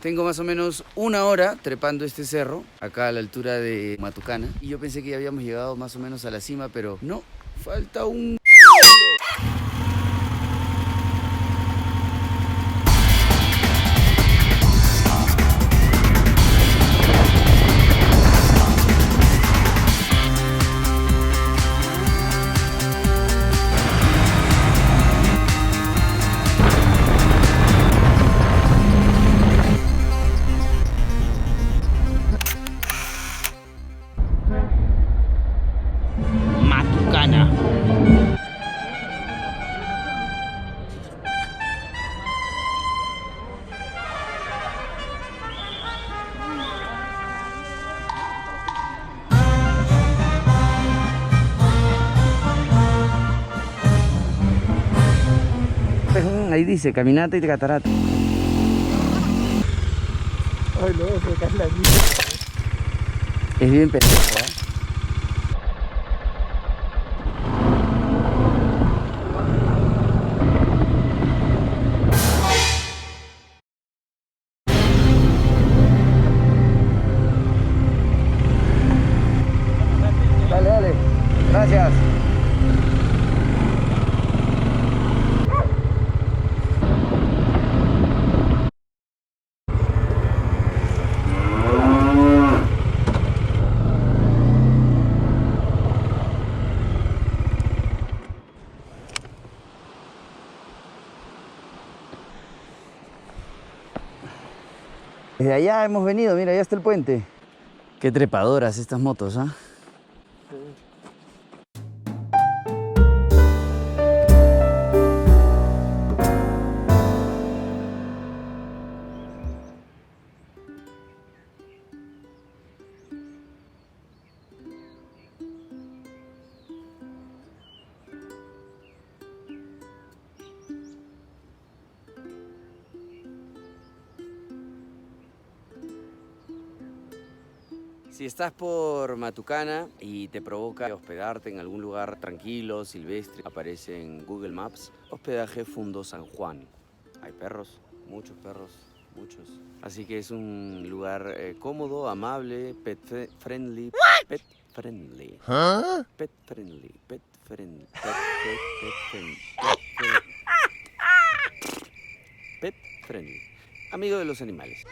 Tengo más o menos una hora trepando este cerro, acá a la altura de Matucana. Y yo pensé que ya habíamos llegado más o menos a la cima, pero no, falta un... Matucana. Ahí dice, caminata y catarata. Ay, no, se cae la niña. Es bien pendejo, ¿eh? Dale, dale. Gracias. Desde allá hemos venido, mira, allá está el puente. Qué trepadoras estas motos, ¿ah? Si estás por Matucana y te provoca hospedarte en algún lugar tranquilo, silvestre, aparece en Google Maps, hospedaje Fundo San Juan. Hay perros, muchos perros, muchos. Así que es un lugar cómodo, amable, pet friendly. Pet friendly. ¿Ah? Pet friendly, pet friendly, pet friendly. Amigo de los animales.